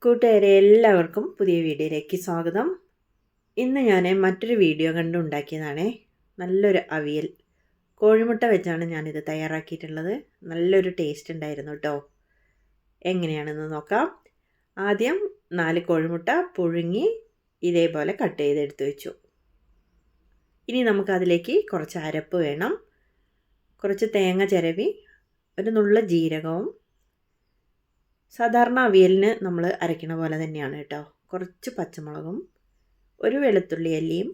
കൂട്ടുകാരെ എല്ലാവർക്കും പുതിയ വീഡിയോയിലേക്ക് സ്വാഗതം. ഇന്ന് ഞാൻ മറ്റൊരു വീഡിയോ കണ്ടുണ്ടാക്കിയതാണേ. നല്ലൊരു അവിയൽ കോഴിമുട്ട വെച്ചാണ് ഞാനിത് തയ്യാറാക്കിയിട്ടുള്ളത്. നല്ലൊരു ടേസ്റ്റ് ഉണ്ടായിരുന്നു കേട്ടോ. എങ്ങനെയാണെന്ന് നോക്കാം. ആദ്യം 4 കോഴിമുട്ട പുഴുങ്ങി ഇതേപോലെ കട്ട് ചെയ്തെടുത്ത് വെച്ചു. ഇനി നമുക്കതിലേക്ക് കുറച്ച് അരപ്പ് വേണം. കുറച്ച് തേങ്ങ ചിരവി, ഒരു നുള്ള ജീരകവും, സാധാരണ അവിയലിന് നമ്മൾ അരയ്ക്കണ പോലെ തന്നെയാണ് കേട്ടോ. കുറച്ച് പച്ചമുളകും, ഒരു വെളുത്തുള്ളി അല്ലിയും,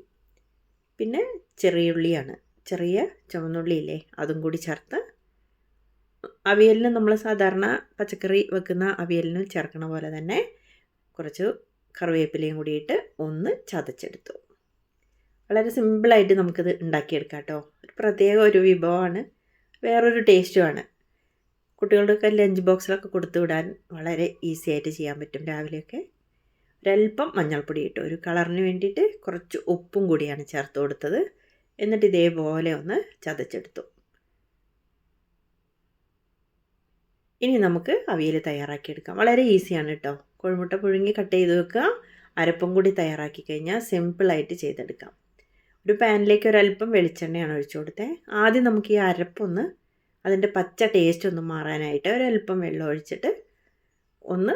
പിന്നെ ചെറിയ ഉള്ളിയാണ്, ചെറിയ ചുവന്നുള്ളിയില്ലേ, അതും കൂടി ചേർത്ത് അവിയലിന് നമ്മൾ സാധാരണ പച്ചക്കറി വെക്കുന്ന അവിയലിന് ചേർക്കണ പോലെ തന്നെ കുറച്ച് കറിവേപ്പിലയും കൂടിയിട്ട് ഒന്ന് ചതച്ചെടുത്തു. വളരെ സിമ്പിളായിട്ട് നമുക്കിത് ഉണ്ടാക്കിയെടുക്കാം കേട്ടോ. ഒരു പ്രത്യേക ഒരു വിഭവമാണ്, വേറൊരു ടേസ്റ്റുമാണ്. കുട്ടികളുടെയൊക്കെ ലഞ്ച് ബോക്സിലൊക്കെ കൊടുത്തു വിടാൻ വളരെ ഈസി ആയിട്ട് ചെയ്യാൻ പറ്റും. രാവിലെയൊക്കെ ഒരല്പം മഞ്ഞൾപ്പൊടി ഇട്ടു, ഒരു കളറിന് വേണ്ടിയിട്ട് കുറച്ച് ഉപ്പും കൂടിയാണ് ചേർത്ത് കൊടുത്തത്. എന്നിട്ട് ഇതേപോലെ ഒന്ന് ചതച്ചെടുത്തു. ഇനി നമുക്ക് അവിയൽ തയ്യാറാക്കിയെടുക്കാം. വളരെ ഈസിയാണ് കേട്ടോ. കോഴിമുട്ട പുഴുങ്ങി കട്ട് ചെയ്ത് വെക്കുക, അരപ്പും കൂടി തയ്യാറാക്കി കഴിഞ്ഞാൽ സിമ്പിളായിട്ട് ചെയ്തെടുക്കാം. ഒരു പാനിലേക്ക് ഒരല്പം വെളിച്ചെണ്ണയാണ് ഒഴിച്ചു കൊടുത്തത്. ആദ്യം നമുക്ക് ഈ അരപ്പൊന്ന് അതിൻ്റെ പച്ച ടേസ്റ്റ് ഒന്ന് മാറാനായിട്ട് ഒരല്പം വെള്ളം ഒഴിച്ചിട്ട് ഒന്ന്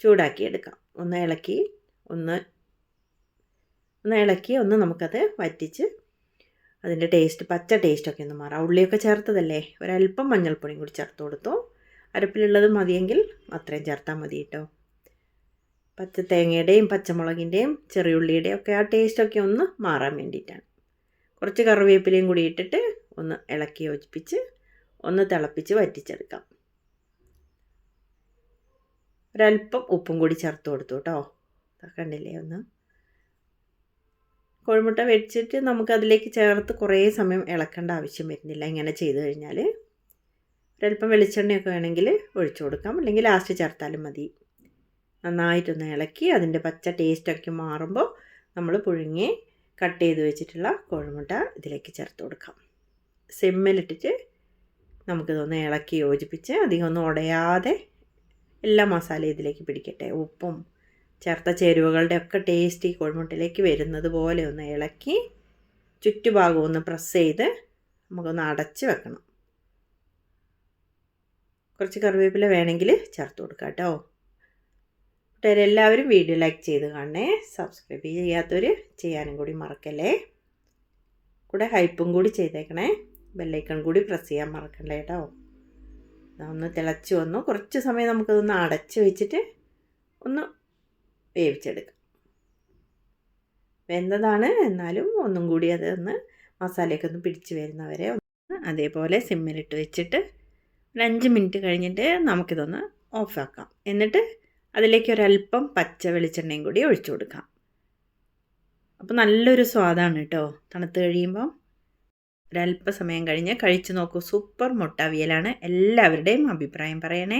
ചൂടാക്കിയെടുക്കാം. ഒന്ന് ഇളക്കി ഒന്ന് നമുക്കത് വറ്റിച്ച് അതിൻ്റെ ടേസ്റ്റ്, പച്ച ടേസ്റ്റൊക്കെ ഒന്ന് മാറാം. ഉള്ളിയൊക്കെ ചേർത്തതല്ലേ, ഒരല്പം മഞ്ഞൾപ്പൊടിയും കൂടി ചേർത്ത് കൊടുത്തു. അരപ്പിലുള്ളത് മതിയെങ്കിൽ അത്രയും ചേർത്താൽ മതി കേട്ടോ. പച്ച തേങ്ങയുടെയും പച്ചമുളകിൻ്റെയും ചെറിയുള്ളിയുടെയും ഒക്കെ ആ ടേസ്റ്റൊക്കെ ഒന്ന് മാറാൻ വേണ്ടിയിട്ടാണ്. കുറച്ച് കറിവേപ്പിലയും കൂടി ഇട്ടിട്ട് ഒന്ന് ഇളക്കി യോജിപ്പിച്ച് ഒന്ന് തിളപ്പിച്ച് വറ്റിച്ചെടുക്കാം. ഒരല്പം ഉപ്പും കൂടി ചേർത്ത് കൊടുത്തു കേട്ടോ. കണ്ടില്ലേ, ഒന്ന് കോഴിമുട്ട വെച്ചിട്ട് നമുക്കതിലേക്ക് ചേർത്ത് കുറേ സമയം ഇളക്കേണ്ട ആവശ്യം വരുന്നില്ല. ഇങ്ങനെ ചെയ്ത് കഴിഞ്ഞാൽ ഒരല്പം വെളിച്ചെണ്ണയൊക്കെ വേണമെങ്കിൽ ഒഴിച്ചു കൊടുക്കാം, അല്ലെങ്കിൽ ലാസ്റ്റ് ചേർത്താലും മതി. നന്നായിട്ടൊന്ന് ഇളക്കി അതിൻ്റെ പച്ച ടേസ്റ്റൊക്കെ മാറുമ്പോൾ നമ്മൾ പുഴുങ്ങി കട്ട് ചെയ്ത് വെച്ചിട്ടുള്ള കോഴിമുട്ട ഇതിലേക്ക് ചേർത്ത് കൊടുക്കാം. സിമ്മിലിട്ടിട്ട് നമുക്കിതൊന്ന് ഇളക്കി യോജിപ്പിച്ച് അധികം ഒന്നും ഉടയാതെ എല്ലാ മസാലയും ഇതിലേക്ക് പിടിക്കട്ടെ. ഉപ്പും ചേർത്ത ചേരുവകളുടെ ഒക്കെ ടേസ്റ്റ് ഈ കോഴിമുട്ടയിലേക്ക് വരുന്നത് പോലെ ഒന്ന് ഇളക്കി ചുറ്റുഭാഗം ഒന്ന് പ്രസ് ചെയ്ത് നമുക്കൊന്ന് അടച്ച് വെക്കണം. കുറച്ച് കറിവേപ്പില വേണമെങ്കിൽ ചേർത്ത് കൊടുക്കാം കേട്ടോ. എല്ലാവരും വീഡിയോ ലൈക്ക് ചെയ്ത് കാണണേ. സബ്സ്ക്രൈബ് ചെയ്യാത്തവർ ചെയ്യാനും കൂടി മറക്കല്ലേ. കൂടെ ഹൈപ്പും കൂടി ചെയ്തേക്കണേ. ബെല്ലൈക്കൺ കൂടി പ്രസ് ചെയ്യാൻ മറക്കണ്ടേ കേട്ടോ. ഒന്ന് തിളച്ച് വന്നു. കുറച്ച് സമയം നമുക്കതൊന്ന് അടച്ച് വെച്ചിട്ട് ഒന്ന് വേവിച്ചെടുക്കാം. വെന്തതാണ്, എന്നാലും ഒന്നും കൂടി അതൊന്ന് മസാലയൊക്കെ ഒന്ന് പിടിച്ച് വരുന്നവരെ ഒന്ന് അതേപോലെ സിമ്മിലിട്ട് വെച്ചിട്ട് ഒരു 5 മിനിറ്റ് കഴിഞ്ഞിട്ട് നമുക്കിതൊന്ന് ഓഫാക്കാം. എന്നിട്ട് അതിലേക്ക് ഒരല്പം പച്ച വെളിച്ചെണ്ണയും കൂടി ഒഴിച്ചു കൊടുക്കാം. അപ്പോൾ നല്ലൊരു സ്വാദാണ് കേട്ടോ. തണുത്ത് കഴിയുമ്പോൾ ഒരല്പസമയം കഴിഞ്ഞ് കഴിച്ചു നോക്കൂ. സൂപ്പർ മുട്ട അവിയലാണ്. എല്ലാവരുടെയും അഭിപ്രായം പറയണേ.